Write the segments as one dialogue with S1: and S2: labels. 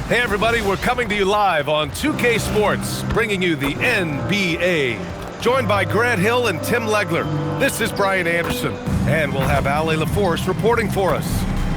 S1: Hey everybody, we're coming to you live on 2K Sports, bringing you the NBA. Joined by Grant Hill and Tim Legler. This is Brian Anderson, and we'll have Ale LaForce reporting for us.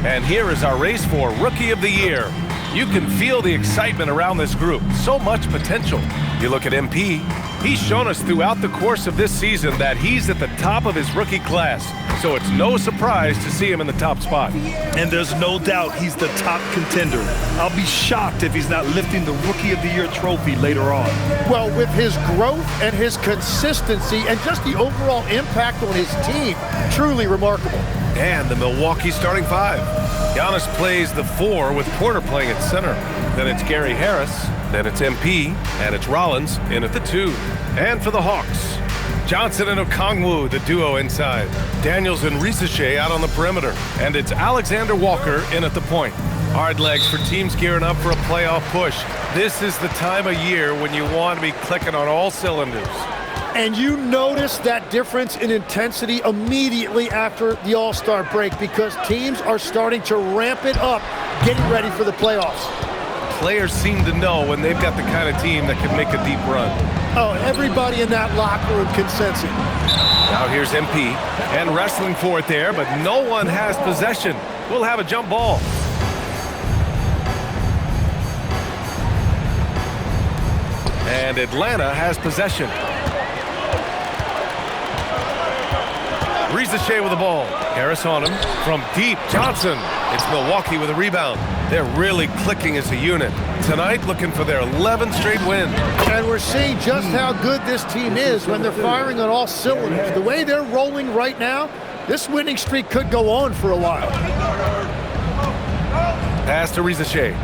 S1: And here is our race for Rookie of the Year. You can feel the excitement around this group. So much potential. You look at MP, he's shown us throughout the course of this season that he's at the top of his rookie class. So it's no surprise to see him in the top spot.
S2: And there's no doubt he's the top contender. I'll be shocked if he's not lifting the Rookie of the Year trophy later on.
S3: Well, with his growth and his consistency and just the overall impact on his team, truly remarkable.
S1: And the Milwaukee starting five. Giannis plays the 4 with Porter playing at center. Then it's Gary Harris, then it's MP, and it's Rollins in at the 2. And for the Hawks, Johnson and Okongwu, the duo inside. Daniels and Risache out on the perimeter. And it's Alexander Walker in at the point. Hard legs for teams gearing up for a playoff push. This is the time of year when you want to be clicking on all cylinders.
S3: And you notice that difference in intensity immediately after the All-Star break because teams are starting to ramp it up, getting ready for the playoffs.
S1: Players seem to know when they've got the kind of team that can make a deep run.
S3: Oh, everybody in that locker room can sense it.
S1: Now here's MP, and wrestling for it there, but no one has possession. We'll have a jump ball. And Atlanta has possession. Risache with the ball. Harris on him. From deep, Johnson. It's Milwaukee with a rebound. They're really clicking as a unit. Tonight, looking for their 11th straight win.
S3: And we're seeing just how good this team is when they're firing on all cylinders. The way they're rolling right now, this winning streak could go on for a while.
S1: Pass to Risache.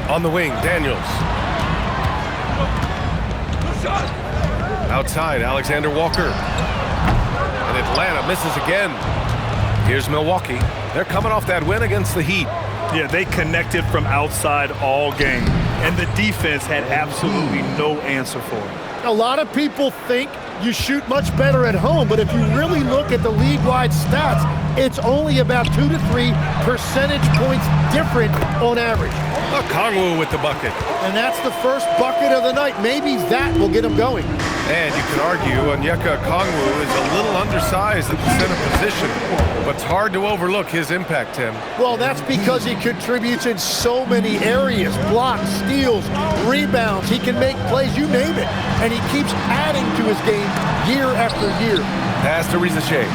S1: On the wing, Daniels. Outside, Alexander Walker. And Atlanta misses again. Here's Milwaukee. They're coming off that win against the Heat.
S2: Yeah, they connected from outside all game. And the defense had absolutely no answer for it.
S3: A lot of people think you shoot much better at home, but if you really look at the league-wide stats, it's only about 2 to 3 percentage points different on average.
S1: Okongwu with the bucket.
S3: And that's the first bucket of the night. Maybe that will get him going.
S1: And you could argue Onyeka Okongwu is a little undersized at the center position, but it's hard to overlook his impact, Tim.
S3: Well, that's because he contributes in so many areas. Blocks, steals, rebounds. He can make plays, you name it. And he keeps adding to his game year after year.
S1: Pass to Risache.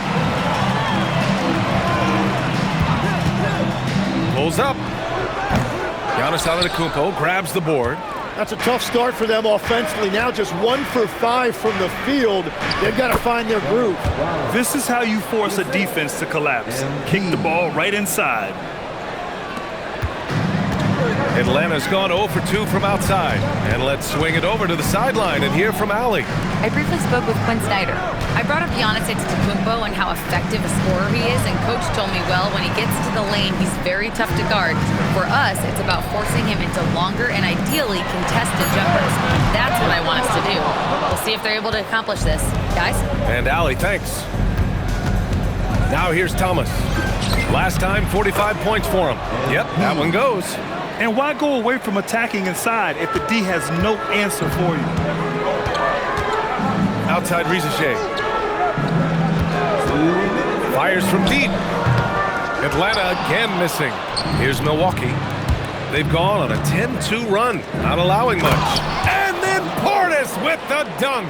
S1: Pulls up. Giannis Antetokounmpo grabs the board.
S3: That's a tough start for them offensively. Now just 1 for 5 from the field. They've got to find their groove.
S2: This is how you force a defense to collapse. Kick the ball right inside.
S1: Atlanta's gone 0 for 2 from outside. And let's swing it over to the sideline and hear from Allie.
S4: I briefly spoke with Quinn Snyder. I brought up Giannis Antetokounmpo and how effective a scorer he is, and Coach told me, well, when he gets to the lane, he's very tough to guard. For us, it's about forcing him into longer and ideally contested jumpers. That's what I want us to do. We'll see if they're able to accomplish this. Guys?
S1: And Allie, thanks. Now here's Thomas. Last time, 45 points for him. Yep, that one goes.
S2: And why go away from attacking inside if the D has no answer for you?
S1: Outside Risache. Fires from deep. Atlanta again missing. Here's Milwaukee. They've gone on a 10-2 run, not allowing much. And then Portis with the dunk.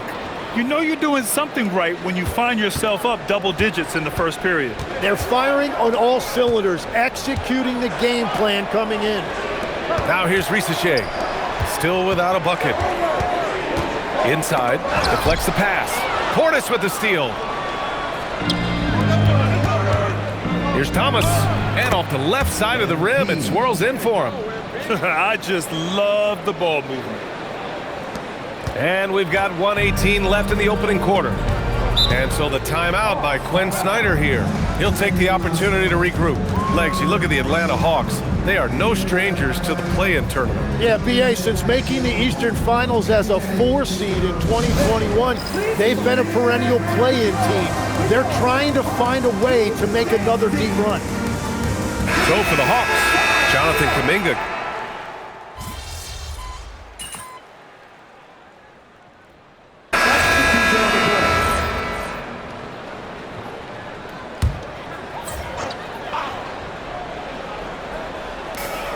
S2: You know you're doing something right when you find yourself up double digits in the first period.
S3: They're firing on all cylinders, executing the game plan coming in.
S1: Now here's Risache. Still without a bucket. Inside, deflects the pass. Portis with the steal. Here's Thomas. And off the left side of the rim, and swirls in for him.
S2: I just love the ball movement.
S1: And we've got 1:18 left in the opening quarter. And so the timeout by Quinn Snyder here. He'll take the opportunity to regroup. Legs, you look at the Atlanta Hawks. They are no strangers to the play-in tournament.
S3: Yeah, BA, since making the Eastern Finals as a 4 seed in 2021, they've been a perennial play-in team. They're trying to find a way to make another deep run.
S1: So for the Hawks, Jonathan Kuminga.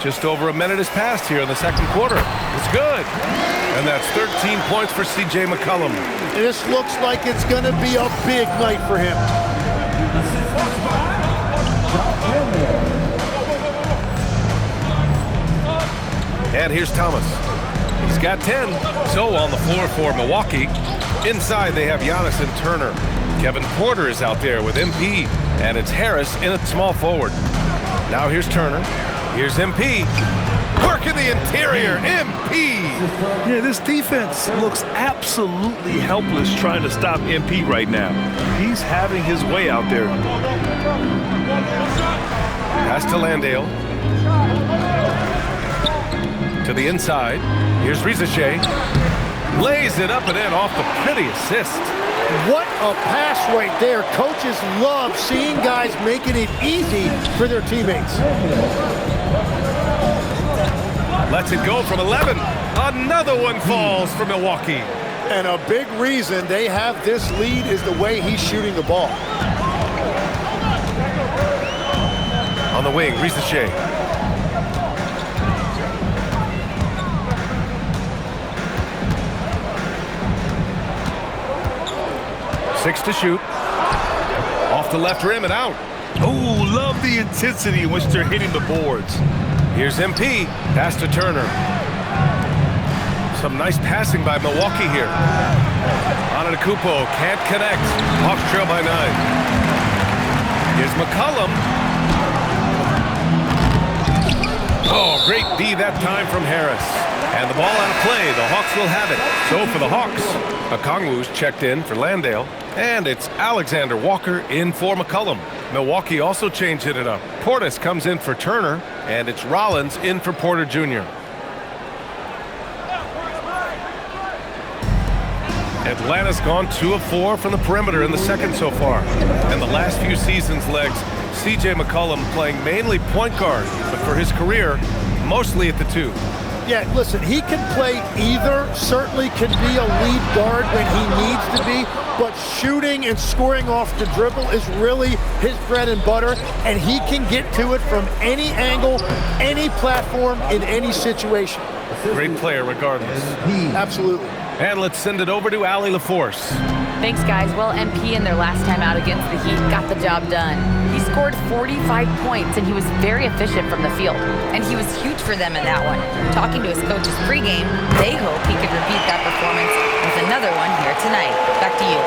S1: Just over a minute has passed here in the second quarter. It's good. And that's 13 points for C.J. McCollum.
S3: This looks like it's going to be a big night for him.
S1: And here's Thomas. He's got 10. So on the floor for Milwaukee. Inside they have Giannis and Turner. Kevin Porter is out there with MP. And it's Harris in at small forward. Now here's Turner. Here's MP. Working the interior. MP.
S2: Yeah, this defense looks absolutely helpless trying to stop MP right now. He's having his way out there.
S1: Pass to Landale. To the inside. Here's Risache. Lays it up and in off the pretty assist.
S3: What a pass right there. Coaches love seeing guys making it easy for their teammates.
S1: Lets it go from 11. Another one falls for Milwaukee.
S3: And a big reason they have this lead is the way he's shooting the ball.
S1: On the wing, Risache. Six to shoot. Off the left rim and out.
S2: Oh, love the intensity in which they're hitting the boards.
S1: Here's MP. Pass to Turner. Some nice passing by Milwaukee here. Antetokounmpo can't connect. Hawks trail by 9. Here's McCollum. Oh, great D that time from Harris. And the ball out of play. The Hawks will have it. So for the Hawks, Okongwu's checked in for Landale. And it's Alexander Walker in for McCollum. Milwaukee also changed it up. Portis comes in for Turner, and it's Rollins in for Porter Jr. Atlanta's gone 2 of 4 from the perimeter in the second so far. And the last few seasons, Legs, C.J. McCollum playing mainly point guard, but for his career, mostly at the 2.
S3: Yeah, listen, he can play either, certainly can be a lead guard when he needs to be, but shooting and scoring off the dribble is really his bread and butter, and he can get to it from any angle, any platform, in any situation.
S1: Great player regardless.
S3: Absolutely.
S1: And let's send it over to Allie LaForce.
S4: Thanks, guys. Well, MP in their last time out against the Heat got the job done. He scored 45 points, and he was very efficient from the field. And he was huge for them in that one. Talking to his coaches pregame, they hope he could repeat that performance with another one here tonight. Back to you.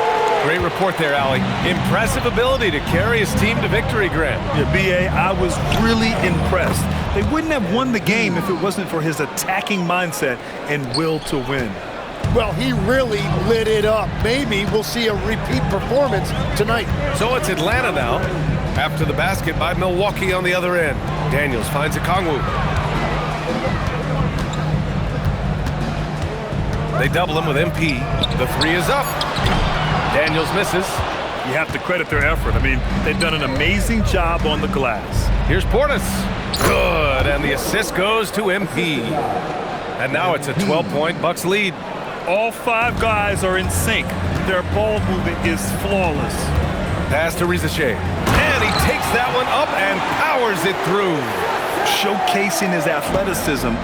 S1: Great report there, Allie. Impressive ability to carry his team to victory, Grant.
S2: Yeah, B.A., I was really impressed. They wouldn't have won the game if it wasn't for his attacking mindset and will to win.
S3: Well, he really lit it up. Maybe we'll see a repeat performance tonight.
S1: So it's Atlanta now. After the basket by Milwaukee on the other end. Daniels finds Okongwu. They double him with MP. The three is up. Daniels misses.
S2: You have to credit their effort. I mean, they've done an amazing job on the glass.
S1: Here's Portis. Good, and the assist goes to MP. And now it's a 12-point Bucks lead.
S2: All 5 guys are in sync. Their ball movement is flawless.
S1: Pass to Rizachet. And he takes that one up and powers it through.
S2: Showcasing his athleticism.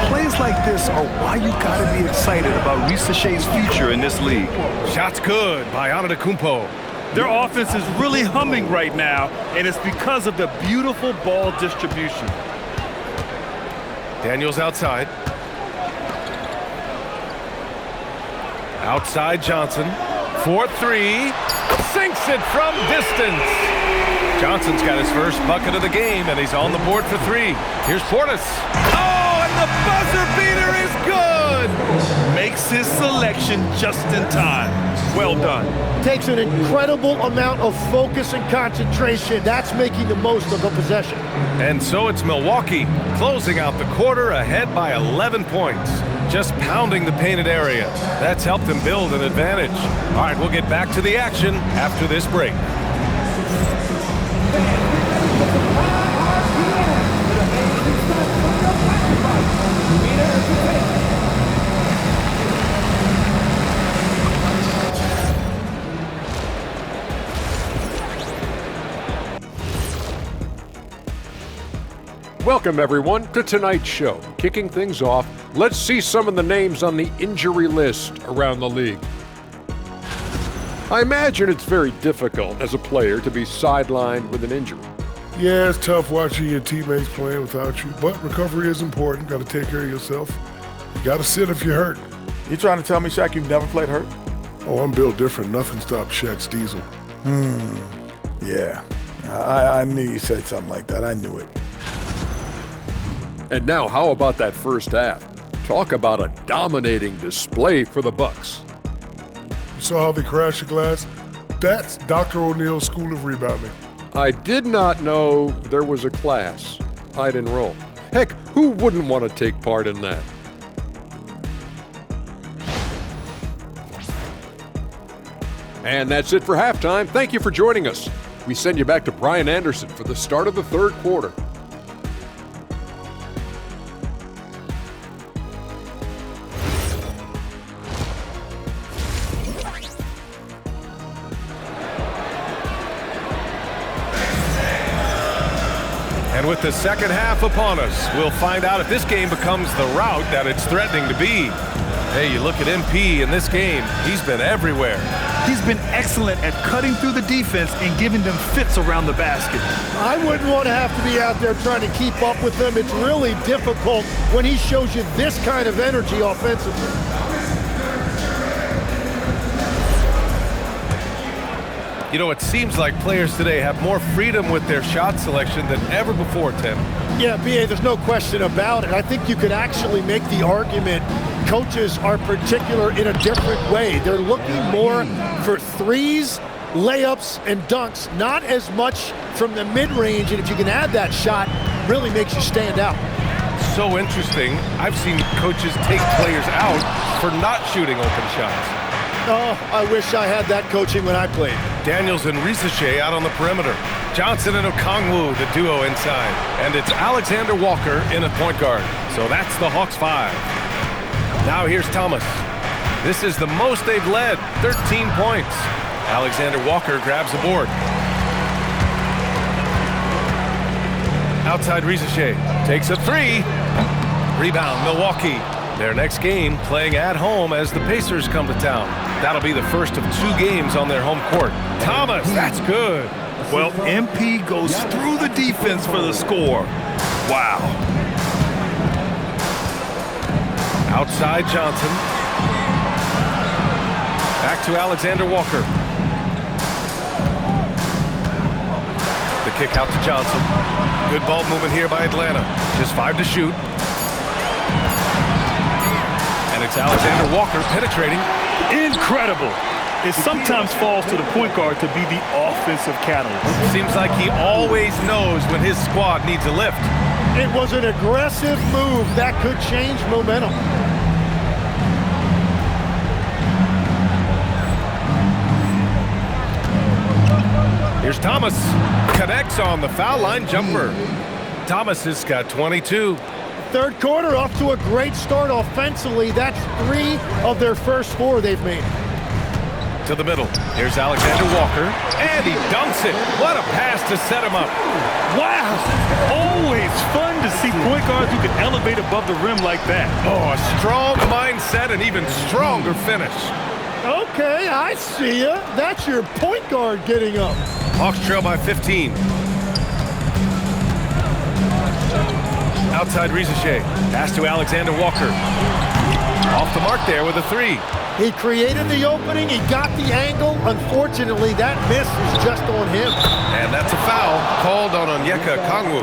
S2: Plays like this are why you gotta be excited about Rizachet's future in this league.
S1: Shot's good by Antetokounmpo.
S2: Their offense is really humming right now, and it's because of the beautiful ball distribution.
S1: Daniels outside. Outside Johnson. 4-3. Sinks it from distance. Johnson's got his first bucket of the game, and he's on the board for 3. Here's Portis. Oh, and the buzzer beater is good!
S2: Makes his selection just in time. Well done.
S3: Takes an incredible amount of focus and concentration. That's making the most of the possession.
S1: And so it's Milwaukee, closing out the quarter ahead by 11 points. Just pounding the painted area. That's helped them build an advantage. All right, we'll get back to the action after this break.
S5: Welcome, everyone, to tonight's show. Kicking things off, let's see some of the names on the injury list around the league. I imagine it's very difficult as a player to be sidelined with an injury.
S6: Yeah, it's tough watching your teammates playing without you, but recovery is important. Got to take care of yourself. You got to sit if you're hurt.
S7: You trying to tell me, Shaq, you've never played hurt?
S6: Oh, I'm built different. Nothing stopped Shaq's diesel.
S7: Yeah. I knew you said something like that. I knew it.
S5: And now, how about that first half? Talk about a dominating display for the Bucks.
S6: You saw how they crashed the glass? That's Dr. O'Neill's School of Rebounding.
S5: I did not know there was a class I'd enroll. Heck, who wouldn't want to take part in that? And that's it for halftime. Thank you for joining us. We send you back to Brian Anderson for the start of the third quarter.
S1: And with the second half upon us, we'll find out if this game becomes the rout that it's threatening to be. Hey, you look at MP in this game, he's been everywhere.
S2: He's been excellent at cutting through the defense and giving them fits around the basket.
S3: I wouldn't want to have to be out there trying to keep up with him. It's really difficult when he shows you this kind of energy offensively.
S1: You know, it seems like players today have more freedom with their shot selection than ever before, Tim.
S3: Yeah, B.A., there's no question about it. I think you could actually make the argument coaches are particular in a different way. They're looking more for threes, layups, and dunks, not as much from the mid-range, and if you can add that shot, really makes you stand out.
S1: So interesting. I've seen coaches take players out for not shooting open shots.
S3: Oh, I wish I had that coaching when I played.
S1: Daniels and Rizachet out on the perimeter. Johnson and Okongwu, the duo inside. And it's Alexander Walker in a point guard. So that's the Hawks 5. Now here's Thomas. This is the most they've led, 13 points. Alexander Walker grabs the board. Outside Rizachet takes a 3. Rebound, Milwaukee. Their next game playing at home as the Pacers come to town. That'll be the first of 2 games on their home court. Thomas, that's good.
S2: Well, MP goes through the defense for the score. Wow.
S1: Outside Johnson. Back to Alexander Walker. The kick out to Johnson. Good ball movement here by Atlanta. Just 5 to shoot. And it's Alexander Walker penetrating.
S2: Incredible. It sometimes falls to the point guard to be the offensive catalyst.
S1: Seems like he always knows when his squad needs a lift.
S3: It was an aggressive move that could change momentum.
S1: Here's Thomas. Connects on the foul line jumper. Thomas has got 22.
S3: Third quarter off to a great start offensively. That's 3 of their first 4 they've made.
S1: To the middle. Here's Alexander Walker. And he dunks it. What a pass to set him up.
S2: Wow. Always fun to see point guards who can elevate above the rim like that.
S1: Oh, a strong mindset and even stronger finish.
S3: Okay, I see ya. That's your point guard getting up.
S1: Hawks trail by 15. Outside Risacher. Pass to Alexander Walker. Off the mark there with a 3.
S3: He created the opening. He got the angle. Unfortunately, that miss is just on him.
S1: And that's a foul called on Onyeka Okongwu.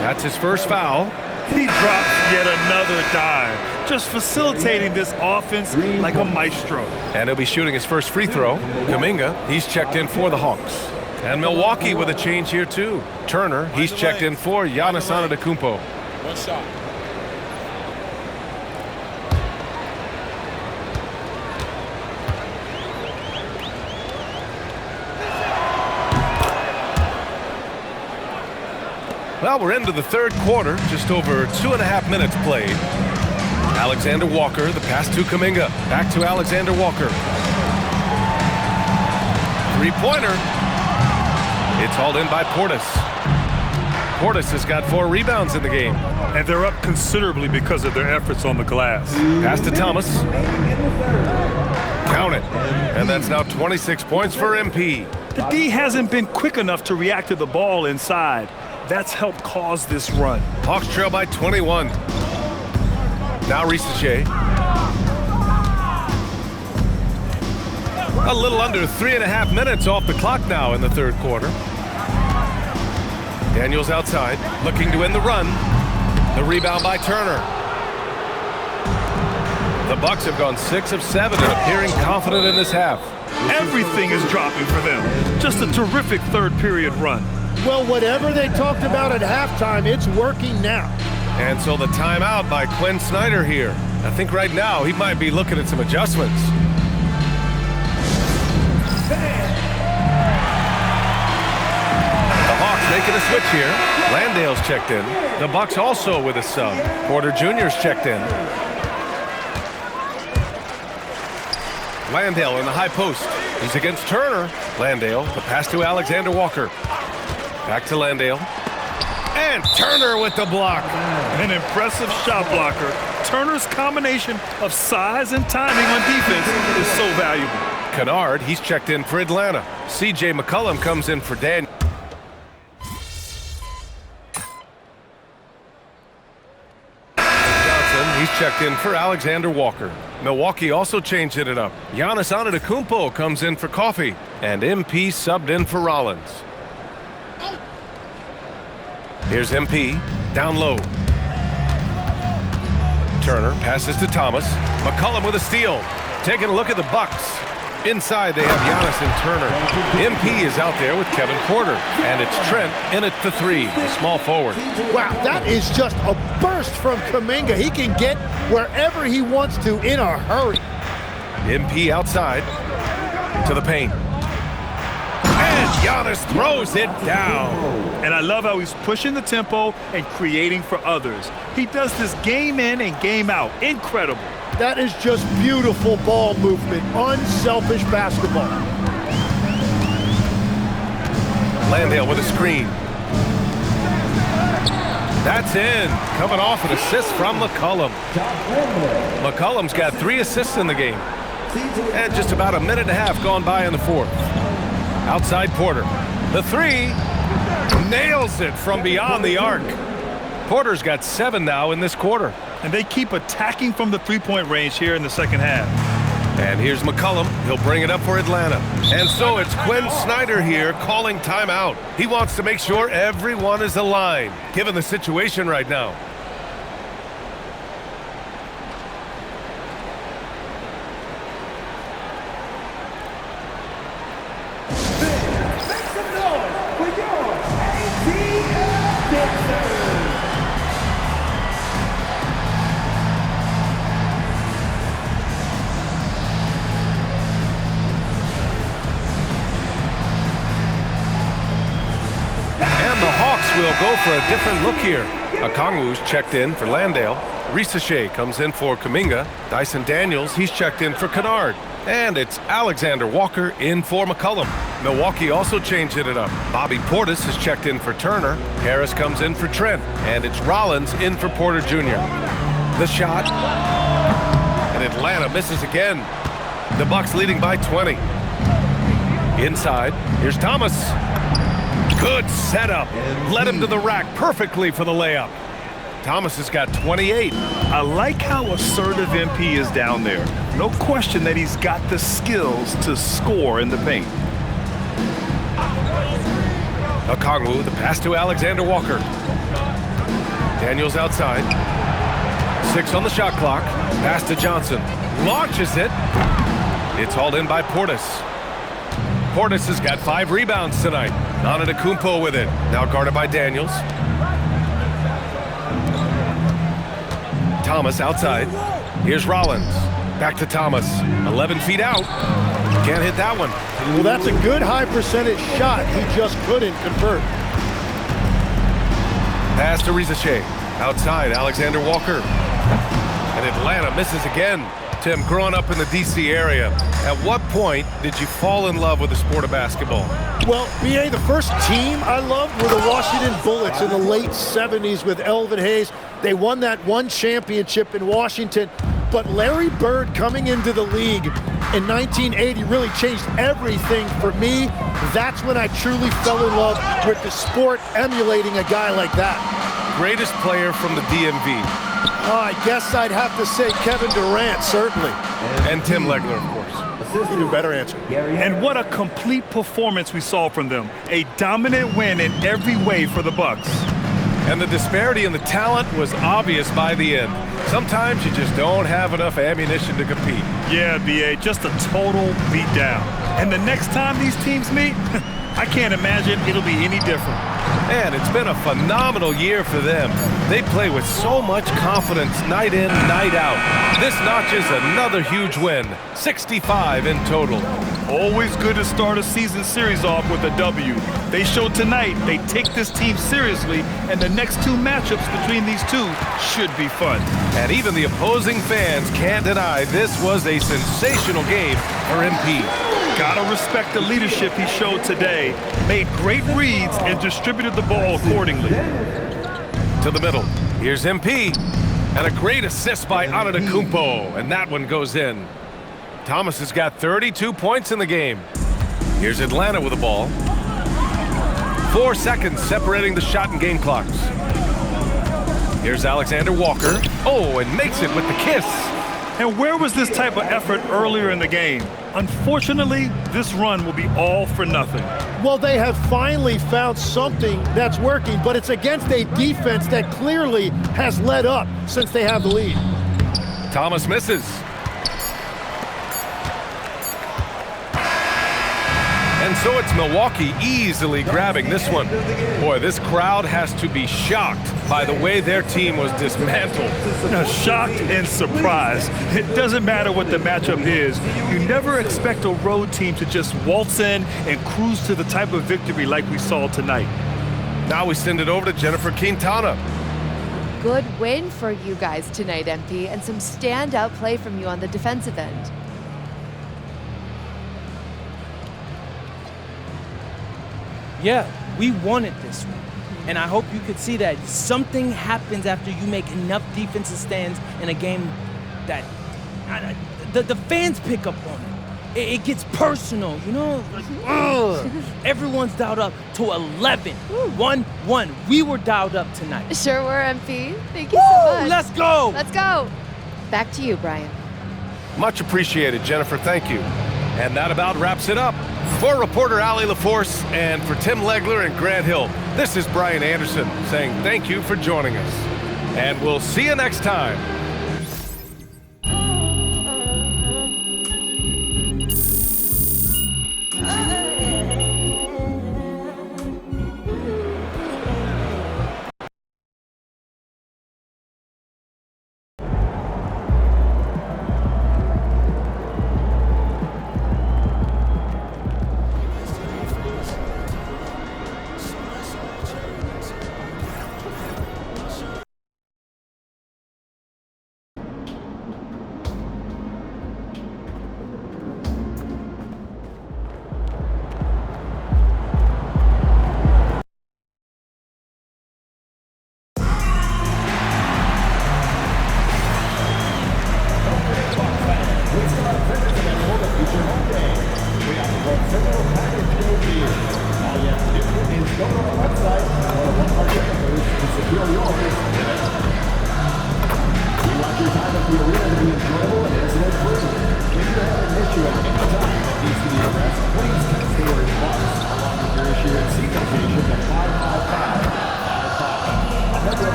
S1: That's his first foul.
S2: He drops yet another dime, just facilitating this offense like a maestro.
S1: And he'll be shooting his first free throw. Kuminga, he's checked in for the Hawks. And Milwaukee with a change here too. Turner, he's checked in for Giannis Antetokounmpo.
S5: One shot.
S1: Well, we're into the third quarter, just over 2.5 minutes played. Alexander Walker, the pass to Kuminga. Back to Alexander Walker. Three-pointer. It's hauled in by Portis. Portis has got 4 rebounds in the game.
S2: And they're up considerably because of their efforts on the glass.
S1: Pass to Thomas. Count it. And that's now 26 points for MP.
S2: The D hasn't been quick enough to react to the ball inside. That's helped cause this run.
S1: Hawks trail by 21. Now Risacher. A little under 3.5 minutes off the clock now in the third quarter. Daniels outside, looking to win the run. The rebound by Turner. The Bucks have gone 6 of 7 and appearing confident in this half.
S2: Everything is dropping for them. Just a terrific third period run.
S3: Well, whatever they talked about at halftime, it's working now.
S1: And so the timeout by Quinn Snyder here. I think right now he might be looking at some adjustments. The Hawks making a switch here. Landale's checked in. The Bucks also with a sub. Porter Jr.'s checked in. Landale in the high post. He's against Turner. Landale, the pass to Alexander Walker. Back to Landale. And Turner with the block.
S2: An impressive shot blocker. Turner's combination of size and timing on defense is so valuable.
S1: Kennard, he's checked in for Atlanta. C.J. McCollum comes in for Dan. Johnson, he's checked in for Alexander Walker. Milwaukee also changed it up. Giannis Antetokounmpo comes in for Coffee. And MP subbed in for Rollins. Here's MP, down low. Turner passes to Thomas. McCollum with a steal. Taking a look at the Bucks. Inside they have Giannis and Turner. MP is out there with Kevin Porter. And it's Trent in at the 3, the small forward.
S3: Wow, that is just a burst from Kuminga. He can get wherever he wants to in a hurry.
S1: MP outside to the paint. And Giannis throws it down.
S2: And I love how he's pushing the tempo and creating for others. He does this game in and game out. Incredible.
S3: That is just beautiful ball movement. Unselfish basketball.
S1: Landale with a screen. That's in. Coming off an assist from McCollum. McCollum's got 3 assists in the game. And just about a minute and a half gone by in the fourth. Outside Porter. The 3 nails it from beyond the arc. Porter's got 7 now in this quarter.
S2: And they keep attacking from the three-point range here in the second half.
S1: And here's McCollum. He'll bring it up for Atlanta. And so it's Quinn Snyder here calling timeout. He wants to make sure everyone is aligned, given the situation right now. Will go for a different look here. Okongwu's checked in for Landale. Risache comes in for Kuminga. Dyson Daniels, he's checked in for Kennard. And it's Alexander Walker in for McCollum. Milwaukee also changing it up. Bobby Portis has checked in for Turner. Harris comes in for Trent. And it's Rollins in for Porter Jr. The shot. And Atlanta misses again. The Bucks leading by 20. Inside, here's Thomas. Good setup. Led him to the rack perfectly for the layup. Thomas has got 28.
S2: I like how assertive MP is down there. No question that he's got the skills to score in the paint.
S1: Okongwu, the pass to Alexander Walker. Daniels outside. 6 on the shot clock. Pass to Johnson. Launches it. It's hauled in by Portis. Portis has got 5 rebounds tonight. Antetokounmpo with it. Now guarded by Daniels. Thomas outside. Here's Rollins. Back to Thomas. 11 feet out. Can't hit that one.
S3: Well, that's a good high percentage shot. He just couldn't convert.
S1: Pass to Risache. Outside, Alexander Walker. And Atlanta misses again. Tim, growing up in the D.C. area, at what point did you fall in love with the sport of basketball?
S3: Well, B.A., the first team I loved were the Washington Bullets in the late 70s with Elvin Hayes. They won that one championship in Washington. But Larry Bird coming into the league in 1980 really changed everything for me. That's when I truly fell in love with the sport, emulating a guy like that.
S1: Greatest player from the DMV?
S3: I guess I'd have to say Kevin Durant, certainly.
S1: And Tim Legler, of course.
S3: Even better answer.
S2: And what a complete performance we saw from them. A dominant win in every way for the Bucks.
S1: And the disparity in the talent was obvious by the end. Sometimes you just don't have enough ammunition to compete.
S2: Yeah, B.A., just a total beatdown. And the next time these teams meet, I can't imagine it'll be any different.
S1: Man, it's been a phenomenal year for them. They play with so much confidence night in, night out. This notches another huge win, 65 in total.
S2: Always good to start a season series off with a W. They showed tonight they take this team seriously, and the next 2 matchups between these two should be fun.
S1: And even the opposing fans can't deny this was a sensational game for MP.
S2: Gotta respect the leadership he showed today. Made great reads and distributed the ball accordingly.
S1: To the middle. Here's MP. And a great assist by Antetokounmpo. And that one goes in. Thomas has got 32 points in the game. Here's Atlanta with the ball. 4 seconds separating the shot and game clocks. Here's Alexander Walker. Oh, and makes it with the kiss.
S2: And where was this type of effort earlier in the game? Unfortunately, this run will be all for nothing.
S3: Well, they have finally found something that's working, but it's against a defense that clearly has let up since they have the lead.
S1: Thomas misses. And so it's Milwaukee easily grabbing this one. Boy, this crowd has to be shocked by the way their team was dismantled.
S2: Shocked and surprised. It doesn't matter what the matchup is. You never expect a road team to just waltz in and cruise to the type of victory like we saw tonight.
S1: Now we send it over to Jennifer Quintana.
S8: Good win for you guys tonight, MP, and some standout play from you on the defensive end.
S9: Yeah, we wanted this one. And I hope you could see that something happens after you make enough defensive stands in a game that the fans pick up on it. It gets personal, you know? Like, everyone's dialed up to 11. 1-1. We were dialed up tonight.
S8: Sure were, MP. Thank you so much.
S9: Let's go.
S8: Let's go. Back to you, Brian.
S1: Much appreciated, Jennifer. Thank you. And that about wraps it up. For reporter Allie LaForce and for Tim Legler and Grant Hill, this is Brian Anderson saying thank you for joining us. And we'll see you next time.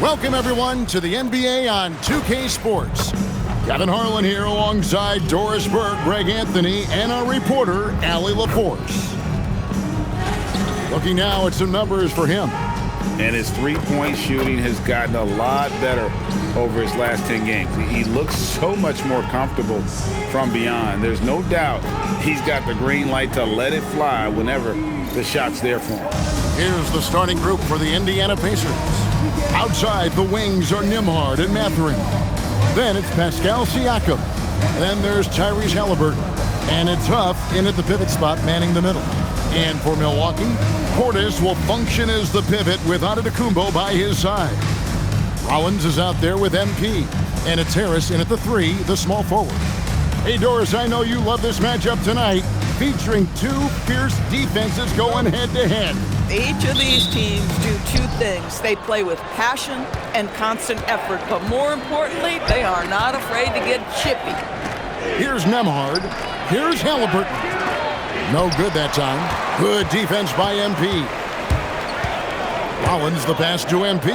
S10: Welcome, everyone, to the NBA on 2K Sports. Kevin Harlan here alongside Doris Burke, Greg Anthony, and our reporter, Allie LaForce. Looking now at some numbers for him.
S11: And his three-point shooting has gotten a lot better over his last 10 games. He looks so much more comfortable from beyond. There's no doubt he's got the green light to let it fly whenever the shot's there for him.
S10: Here's the starting group for the Indiana Pacers. Outside the wings are Nembhard and Mathurin. Then it's Pascal Siakam. Then there's Tyrese Halliburton. And it's Huff in at the pivot spot, manning the middle. And for Milwaukee, Portis will function as the pivot with Antetokounmpo by his side. Rollins is out there with MP. And it's Harris in at the 3, the small forward. Hey, Doris, I know you love this matchup tonight, featuring two fierce defenses going head-to-head.
S12: Each of these teams do two things. They play with passion and constant effort, but more importantly, they are not afraid to get chippy.
S10: Here's Nembhard. Here's Halliburton. No good that time. Good defense by MP. Rollins the pass to MP.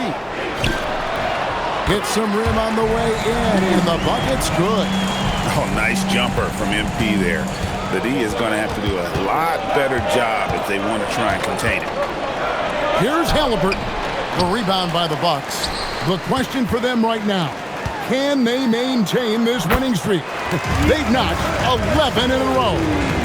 S10: Gets some rim on the way in, and the bucket's good.
S11: Oh, nice jumper from MP there. The D is going to have to do a lot better job if they want to try and contain it.
S10: Here's Halliburton. The rebound by the Bucks. The question for them right now, can they maintain this winning streak? They've notched 11 in a row.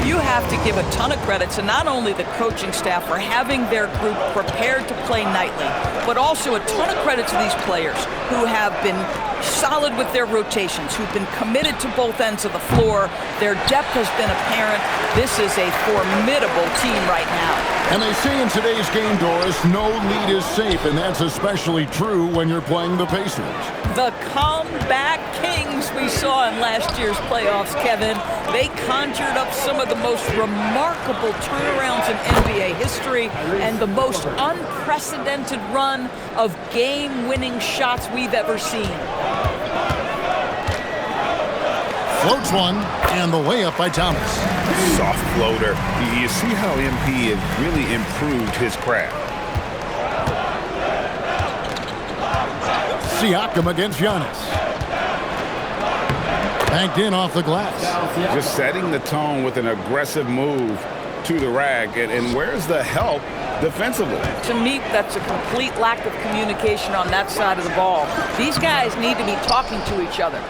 S12: You have to give a ton of credit to not only the coaching staff for having their group prepared to play nightly, but also a ton of credit to these players who have been solid with their rotations, who've been committed to both ends of the floor. Their depth has been apparent. This is a formidable team right now.
S10: And they say in today's game, Doris, no lead is safe, and that's especially true when you're playing the Pacers.
S12: The comeback kings we saw in last year's playoffs, Kevin. They conjured up some of the most remarkable turnarounds in NBA history and the most unprecedented run of game-winning shots we've ever seen.
S10: Floats one, and the layup by Thomas.
S11: Soft floater. You see how MP has really improved his craft.
S10: Siakam against Giannis. Banked in off the glass.
S11: Just setting the tone with an aggressive move to the rack. And where's the help defensively?
S12: To me, that's a complete lack of communication on that side of the ball. These guys need to be talking to each other.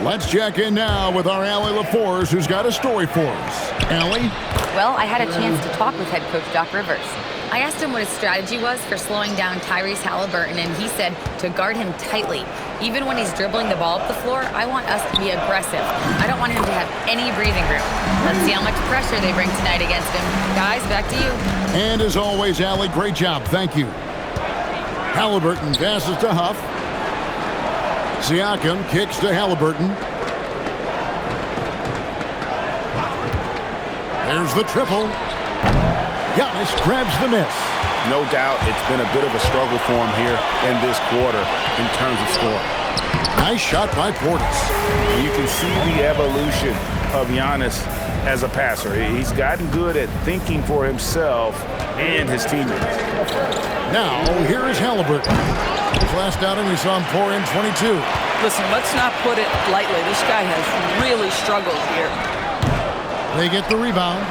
S10: Let's check in now with our Allie LaForce, who's got a story for us. Allie?
S4: Well, I had a chance to talk with head coach Doc Rivers. I asked him what his strategy was for slowing down Tyrese Haliburton, and he said to guard him tightly. Even when he's dribbling the ball up the floor, I want us to be aggressive. I don't want him to have any breathing room. Let's see how much pressure they bring tonight against him. Guys, back to you.
S10: And as always, Allie, great job. Thank you. Haliburton passes to Huff. Siakam kicks to Haliburton. There's the triple. Giannis grabs the miss.
S11: No doubt it's been a bit of a struggle for him here in this quarter in terms of scoring.
S10: Nice shot by Portis.
S11: You can see the evolution of Giannis as a passer. He's gotten good at thinking for himself and his teammates.
S10: Now, here is Haliburton. His last outing, we saw him pour in 22.
S12: Listen, let's not put it lightly. This guy has really struggled here.
S10: They get the rebound.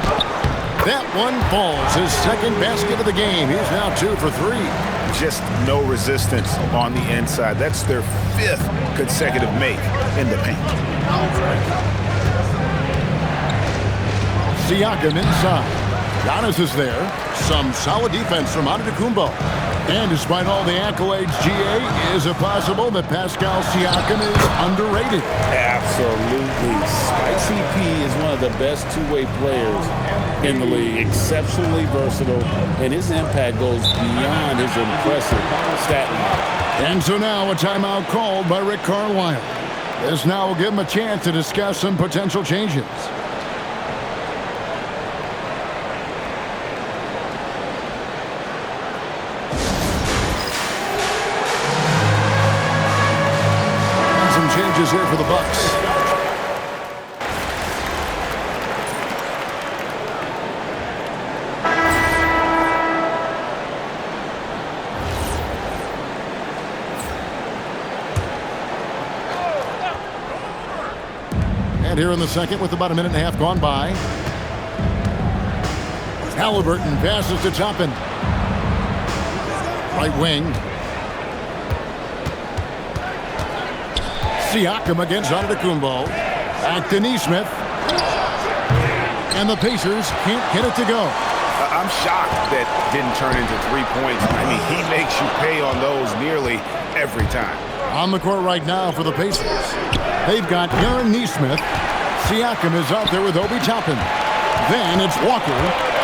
S10: That one falls. His second basket of the game. He's now 2 for 3.
S11: Just no resistance on the inside. That's their 5th consecutive make in the paint.
S10: Siakam inside. Giannis is there. Some solid defense from Antetokounmpo. And despite all the accolades, GA, is it possible that Pascal Siakam is underrated?
S11: Absolutely. Spicy P is one of the best two-way players in the league. Exceptionally versatile, and his impact goes beyond his impressive stat line.
S10: And so now a timeout called by Rick Carlisle. This now will give him a chance to discuss some potential changes. Changes here for the Bucks. And here in the second with about a minute and a half gone by. Haliburton passes to Toppin. Right wing. Siakam against Antetokounmpo. Back to Nesmith. And the Pacers can't get it to go.
S11: I'm shocked that didn't turn into 3 points. I mean, he makes you pay on those nearly every time.
S10: On the court right now for the Pacers. They've got Aaron Nesmith. Siakam is out there with Obi Toppin. Then it's Walker,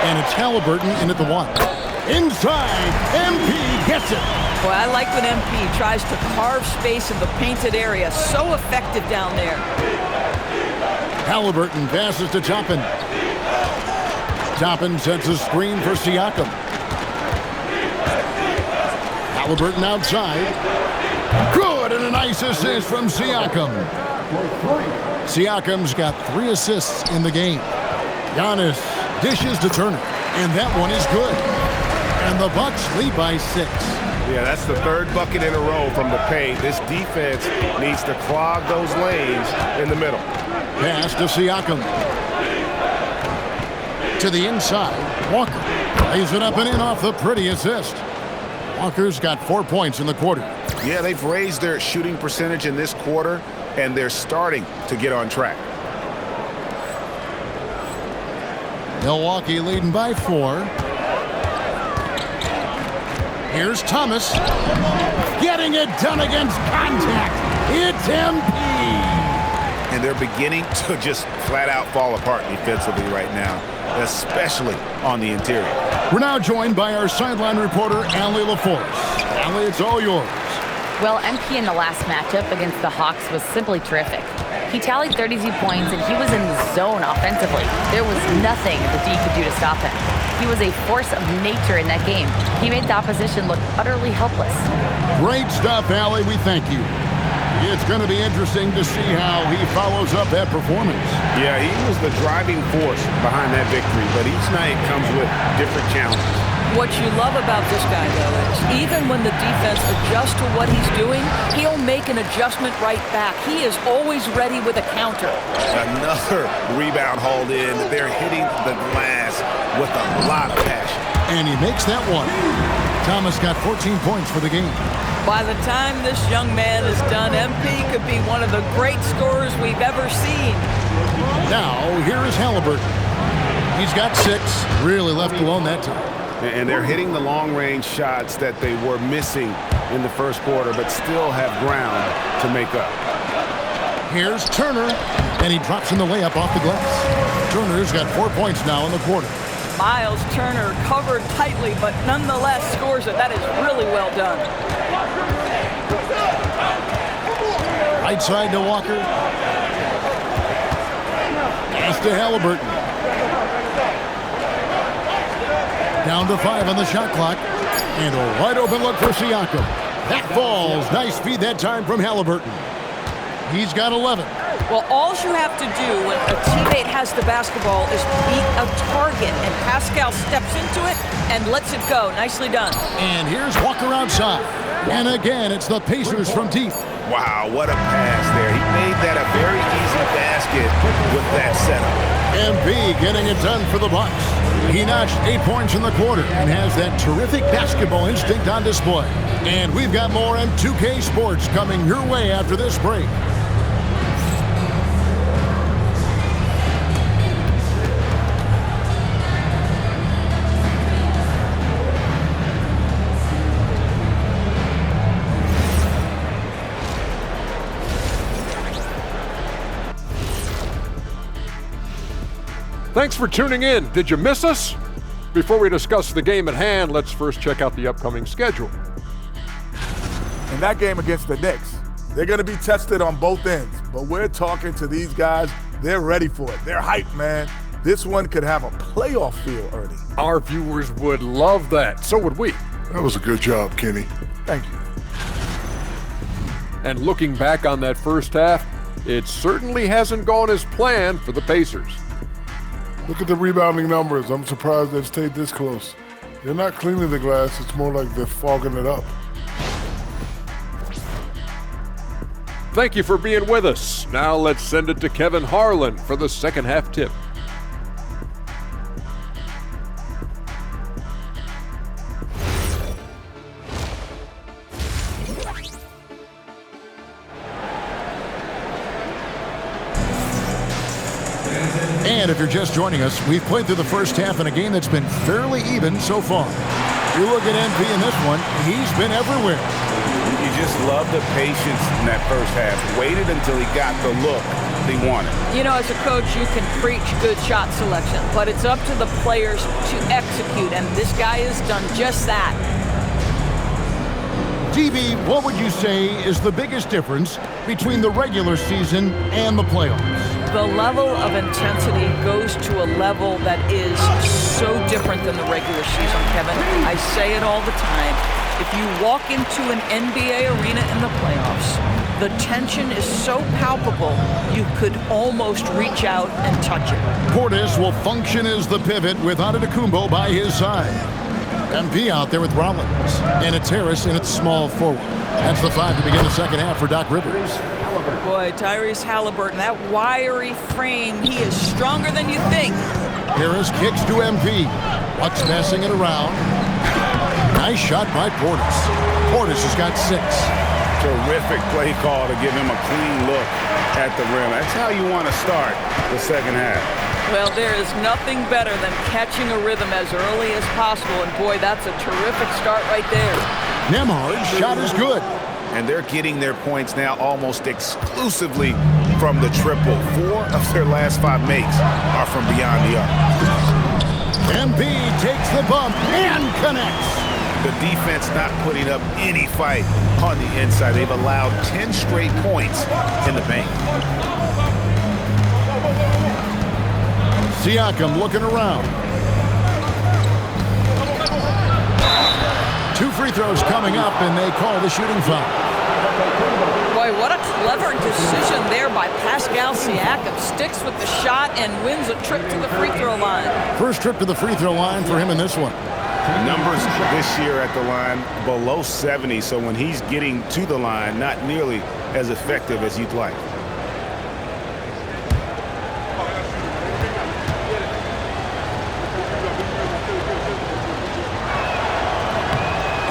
S10: and it's Haliburton in at the 1. Inside, MP gets it.
S12: Boy, I like when MP tries to carve space in the painted area. So effective down there.
S10: Haliburton passes to Toppin. Toppin sets a screen for Siakam. Haliburton outside. Good, and a nice assist from Siakam. Siakam's got 3 assists in the game. Giannis dishes to Turner, and that one is good. And the Bucks lead by 6.
S1: Yeah, that's the 3rd bucket in a row from the paint. This defense needs to clog those lanes in the middle.
S10: Pass to Siakam. To the inside, Walker lays it up and in off the pretty assist. Walker's got 4 points in the quarter.
S11: Yeah, they've raised their shooting percentage in this quarter, and they're starting to get on track.
S10: Milwaukee leading by 4. Here's Thomas. Getting it done against contact. It's MP.
S11: And they're beginning to just flat out fall apart defensively right now, especially on the interior.
S10: We're now joined by our sideline reporter, Allie LaForce. Allie, it's all yours.
S4: Well, MP in the last matchup against the Hawks was simply terrific. He tallied 32 points, and he was in the zone offensively. There was nothing the D could do to stop him. He was a force of nature in that game. He made the opposition look utterly helpless.
S10: Great stuff, Allie. We thank you. It's going to be interesting to see how he follows up that performance.
S11: Yeah, he was the driving force behind that victory, but each night comes with different challenges.
S12: What you love about this guy, though, is even when the defense adjusts to what he's doing, he'll make an adjustment right back. He is always ready with a counter.
S11: Another rebound hauled in. They're hitting the glass with a lot of passion.
S10: And he makes that one. Thomas got 14 points for the game.
S12: By the time this young man is done, MP could be one of the great scorers we've ever seen.
S10: Now, here is Haliburton. He's got 6, really left alone that time.
S11: And they're hitting the long-range shots that they were missing in the first quarter, but still have ground to make up.
S10: Here's Turner, and he drops in the layup off the glass. Turner's got 4 points now in the quarter.
S12: Miles Turner covered tightly, but nonetheless scores it. That is really well done.
S10: Right side to Walker. Pass to Halliburton. Down to 5 on the shot clock. And a wide open look for Siakam. That falls. Nice feed that time from Halliburton. He's got 11.
S12: Well, all you have to do when a teammate has the basketball is beat a target, and Pascal steps into it and lets it go. Nicely done.
S10: And here's Walker outside. And again, it's the Pacers from deep.
S11: Wow, what a pass there. He made that a very easy basket with that setup.
S10: MB getting it done for the Bucks. He notched 8 points in the quarter and has that terrific basketball instinct on display. And we've got more on 2K Sports coming your way after this break.
S5: Thanks for tuning in. Did you miss us? Before we discuss the game at hand, let's first check out the upcoming schedule.
S7: In that game against the Knicks, they're going to be tested on both ends. But we're talking to these guys. They're ready for it. They're hyped, man. This one could have a playoff feel, Ernie.
S5: Our viewers would love that. So would we.
S6: That was a good job, Kenny.
S7: Thank you.
S5: And looking back on that first half, it certainly hasn't gone as planned for the Pacers.
S6: Look at the rebounding numbers. I'm surprised they've stayed this close. They're not cleaning the glass. It's more like they're fogging it up.
S5: Thank you for being with us. Now let's send it to Kevin Harlan for the second half tip.
S10: And if you're just joining us, we've played through the first half in a game that's been fairly even so far. You look at MP in this one, he's been everywhere.
S11: You just love the patience in that first half. Waited until he got the look he wanted.
S12: You know, as a coach, you can preach good shot selection, but it's up to the players to execute, and this guy has done just that.
S10: DB, what would you say is the biggest difference between the regular season and the playoffs?
S12: The level of intensity goes to a level that is so different than the regular season, Kevin. I say it all the time. If you walk into an NBA arena in the playoffs, the tension is so palpable, you could almost reach out and touch it.
S10: Portis will function as the pivot with Antetokounmpo by his side. MP out there with Rollins. And it's Harris and it's small forward. That's the 5 to begin the second half for Doc Rivers.
S12: Boy, Tyrese Halliburton, that wiry frame, he is stronger than you think.
S10: Harris kicks to MP. Bucks passing it around. Nice shot by Portis. Portis has got 6.
S11: Terrific play call to give him a clean look at the rim. That's how you want to start the second half.
S12: Well, there is nothing better than catching a rhythm as early as possible, and boy, that's a terrific start right there.
S10: Nembhard's shot is good.
S11: And they're getting their points now almost exclusively from the triple. 4 of their last 5 makes are from beyond the arc.
S10: MP takes the bump and connects.
S11: The defense not putting up any fight on the inside. They've allowed 10 straight points in the paint.
S10: Siakam looking around. 2 free throws coming up, and they call the shooting foul.
S12: Boy, what a clever decision there by Pascal Siakam. Sticks with the shot and wins a trip to the free throw line.
S10: First trip to the free throw line for him in this one.
S11: Numbers this year at the line below 70, so when he's getting to the line, not nearly as effective as you'd like.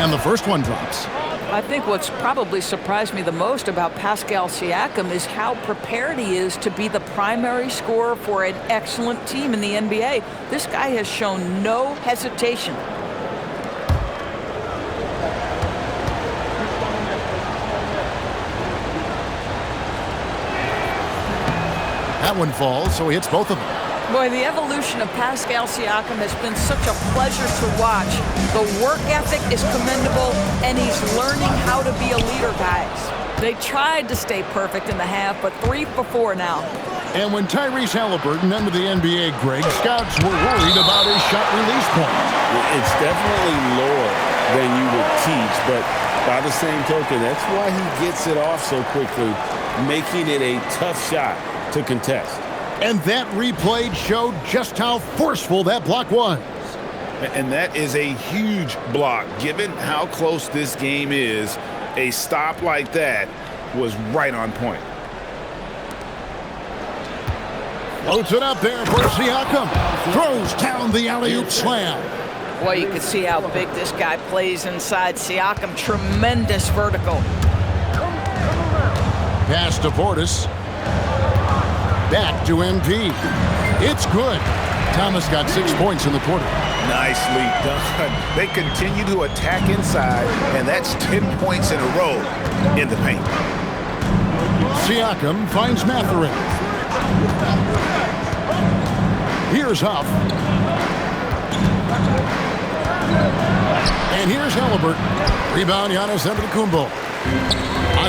S10: And the first one drops.
S12: I think what's probably surprised me the most about Pascal Siakam is how prepared he is to be the primary scorer for an excellent team in the NBA. This guy has shown no hesitation
S10: That one falls, so he hits both of them.
S12: Boy, the evolution of Pascal Siakam has been such a pleasure to watch. The work ethic is commendable, and he's learning how to be a leader, guys. They tried to stay perfect in the half, but 3 for 4 now.
S10: And when Tyrese Halliburton entered the NBA, Greg, scouts were worried about his shot release point.
S11: It's definitely lower than you would teach, but by the same token, that's why he gets it off so quickly, making it a tough shot to contest.
S10: And that replay showed just how forceful that block was.
S11: And that is a huge block. Given how close this game is, a stop like that was right on point.
S10: Floats it up there for Siakam. Throws down the alley-oop slam.
S12: Boy, you can see how big this guy plays inside. Siakam, tremendous vertical.
S10: Pass to Portis. Back to MP. It's good. Thomas got 6 points in the quarter.
S11: Nicely done. They continue to attack inside, and that's 10 points in a row in the paint.
S10: Siakam finds Mathurin. Here's Huff. And here's Halliburton. Rebound, Giannis Antetokounmpo.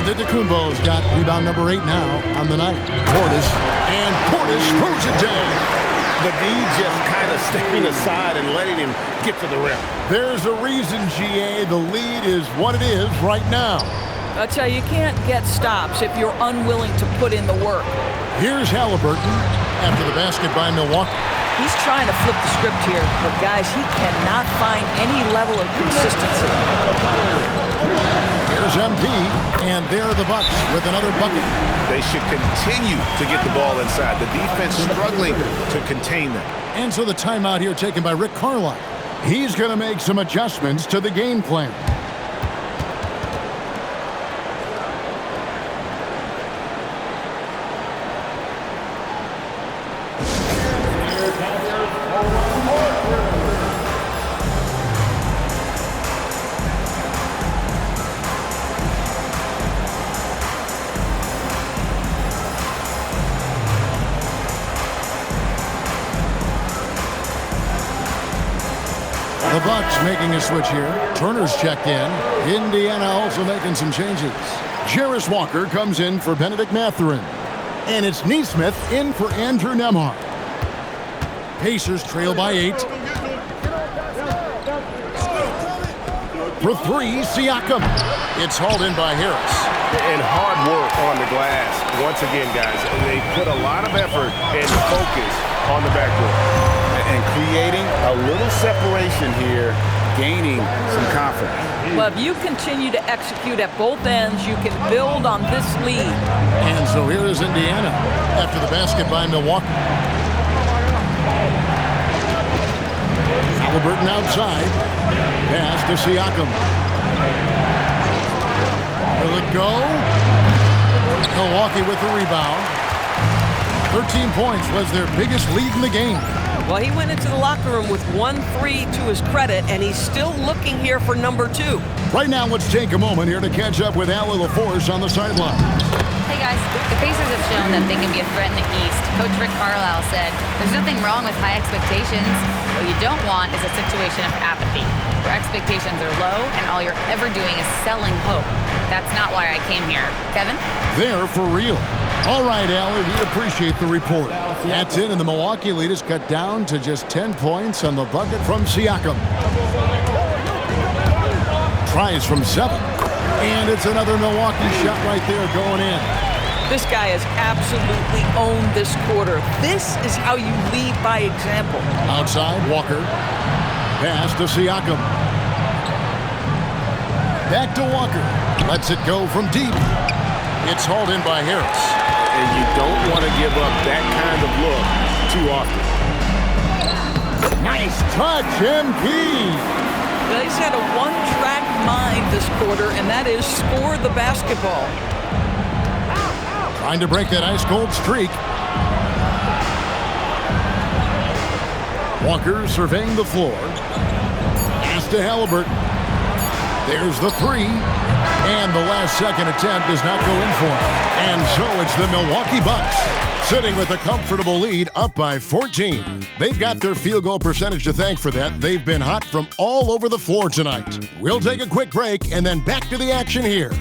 S10: Antetokounmpo's got rebound number 8 now on the night. Portis. And Portis throws it down.
S11: The D just kind of stepping aside and letting him get to the rim.
S10: There's a reason, GA, the lead is what it is right now.
S12: I tell you, you can't get stops if you're unwilling to put in the work.
S10: Here's Halliburton after the basket by Milwaukee.
S12: He's trying to flip the script here, but guys, he cannot find any level of consistency.
S10: Here's MP, and there are the Bucks with another bucket.
S11: They should continue to get the ball inside. The defense struggling to contain them.
S10: And so the timeout here taken by Rick Carlisle. He's going to make some adjustments to the game plan. The Bucks making a switch here. Turner's checked in. Indiana also making some changes. Jarris Walker comes in for Benedict Mathurin. And it's Nesmith in for Andrew Nembhard. Pacers trail by 8. For 3, Siakam. It's hauled in by Harris.
S13: And hard work on the glass. Once again, guys, they put a lot of effort and focus on the backboard.
S11: And creating a little separation here, gaining some confidence.
S12: Well, if you continue to execute at both ends, you can build on this lead.
S10: And so here is Indiana after the basket by Milwaukee. Halliburton outside. Pass to Siakam. Will it go? Milwaukee with the rebound. 13 points was their biggest lead in the game.
S12: Well, he went into the locker room with 1-3 to his credit, and he's still looking here for number 2.
S10: Right now, let's take a moment here to catch up with Allie LaForce on the sideline.
S4: Hey guys, the Pacers have shown that they can be a threat in the East. Coach Rick Carlisle said, there's nothing wrong with high expectations. What you don't want is a situation of apathy, where expectations are low and all you're ever doing is selling hope. That's not why I came here. Kevin?
S10: They're for real. All right, Allie, we appreciate the report. That's it, and the Milwaukee lead is cut down to just 10 points on the bucket from Siakam. Tries from 7. And it's another Milwaukee shot right there going in.
S12: This guy has absolutely owned this quarter. This is how you lead by example.
S10: Outside, Walker. Pass to Siakam. Back to Walker. Lets it go from deep. It's hauled in by Harris.
S13: And you don't want to give up that kind of look too often.
S10: Nice touch, MP.
S12: Well, he's had a one-track mind this quarter, and that is score the basketball.
S10: Trying to break that ice-cold streak. Walker surveying the floor. Pass to Halliburton. There's the 3. And the last second attempt does not go in for him. And so it's the Milwaukee Bucks Sitting with a comfortable lead, up by 14. They've got their field goal percentage to thank for that. They've been hot from all over the floor tonight. We'll take a quick break and then back to the action here.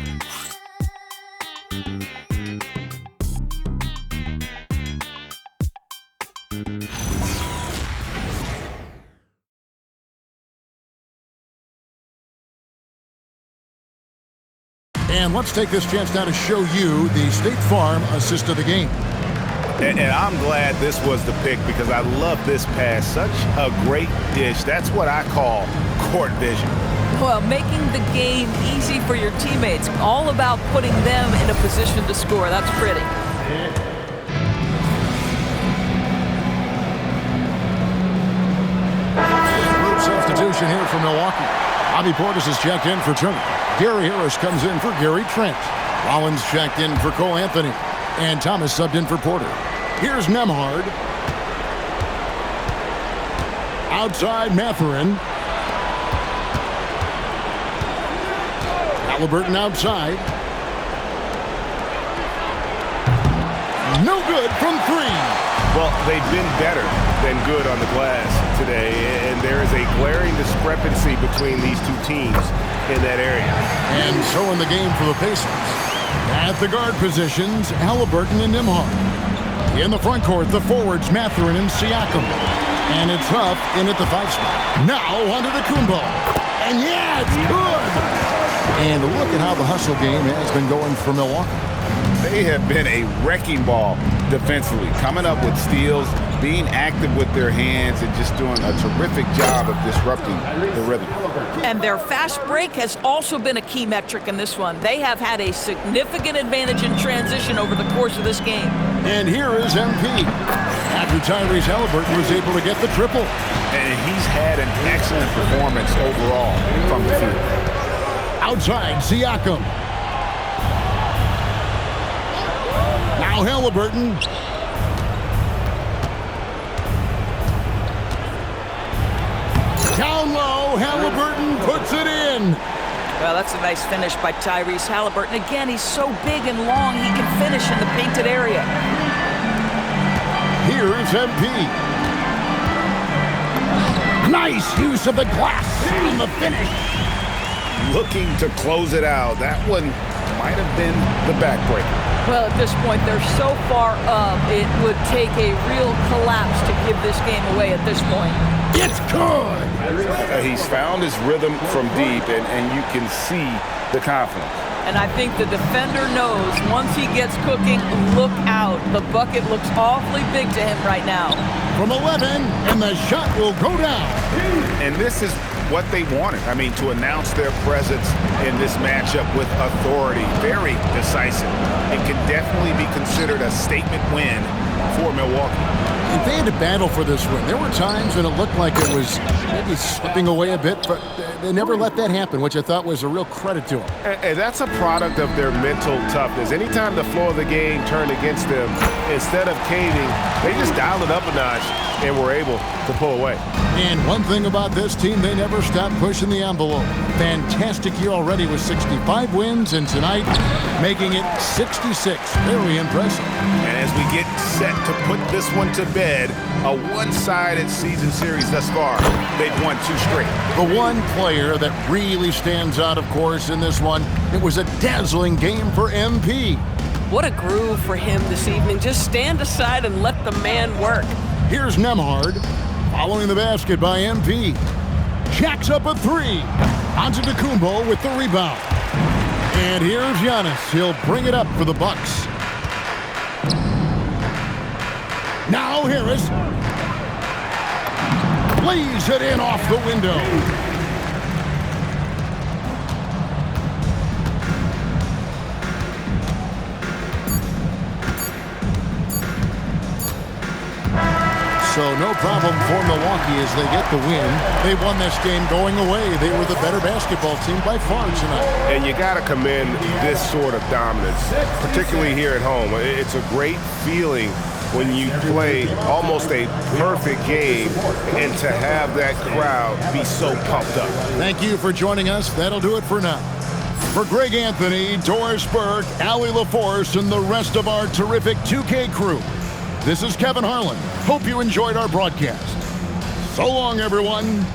S10: And let's take this chance now to show you the State Farm assist of the game.
S13: And I'm glad this was the pick because I love this pass. Such a great dish. That's what I call court vision.
S12: Well, making the game easy for your teammates. All about putting them in a position to score. That's pretty.
S10: Group substitution here for Milwaukee. Bobby Portis is checked in for Turner. Gary Harris comes in for Gary Trent. Rollins checked in for Cole Anthony. And Thomas subbed in for Porter. Here's Nembhard. Outside Mathurin. Halliburton outside. No good from three.
S13: Well, they've been better than good on the glass today, and there is a glaring discrepancy between these two teams in that area.
S10: And so in the game for the Pacers. At the guard positions, Halliburton and Nembhard. In the front court, the forwards, Mathurin and Siakam. And it's Huff in at the 5 spot. Now onto the Kumbo. And yeah, it's good! And look at how the hustle game has been going for Milwaukee.
S11: They have been a wrecking ball defensively, coming up with steals, being active with their hands, and just doing a terrific job of disrupting the rhythm.
S12: And their fast break has also been a key metric in this one. They have had a significant advantage in transition over the course of this game.
S10: And here is MP. After Tyrese Halliburton was able to get the triple.
S11: And he's had an excellent performance overall from the field.
S10: Outside, Siakam. Now Halliburton. Down low, Halliburton puts it in.
S12: Well, that's a nice finish by Tyrese Halliburton. Again, he's so big and long, he can finish in the painted area.
S10: Here is MP. Nice use of the glass on the finish.
S11: Looking to close it out. That one might have been the backbreaker.
S12: Well, at this point, they're so far up, it would take a real collapse to give this game away at this point.
S10: It's good!
S11: He's found his rhythm from deep, and you can see the confidence.
S12: And I think the defender knows once he gets cooking, look out. The bucket looks awfully big to him right now.
S10: From 11, and the shot will go down.
S11: And this is what they wanted. I mean, to announce their presence in this matchup with authority. Very decisive. It can definitely be considered a statement win for Milwaukee.
S10: They had to battle for this win. There were times when it looked like it was maybe slipping away a bit, but they never let that happen, which I thought was a real credit to them.
S13: And that's a product of their mental toughness. Anytime the flow of the game turned against them, instead of caving, they just dialed it up a notch and were able to pull away.
S10: And one thing about this team, they never stopped pushing the envelope. Fantastic year already with 65 wins, and tonight making it 66. Very impressive.
S13: And as we get set to put this one to bed, a one-sided season series thus far, they've won 2 straight.
S10: The one player that really stands out, of course, in this one, it was a dazzling game for MP.
S14: What a groove for him this evening. Just stand aside and let the man work.
S10: Here's Nembhard, following the basket by MP. Jacks up a 3. Antetokounmpo with the rebound. And here's Giannis. He'll bring it up for the Bucks. Now Harris lays it in off the window. So no problem for Milwaukee as they get the win. They won this game going away. They were the better basketball team by far tonight.
S13: And you got to commend this sort of dominance, particularly here at home. It's a great feeling when you play almost a perfect game and to have that crowd be so pumped up.
S10: Thank you for joining us. That'll do it for now. For Greg Anthony, Doris Burke, Allie LaForce, and the rest of our terrific 2K crew, This is Kevin Harlan. Hope you enjoyed our broadcast. So long, everyone.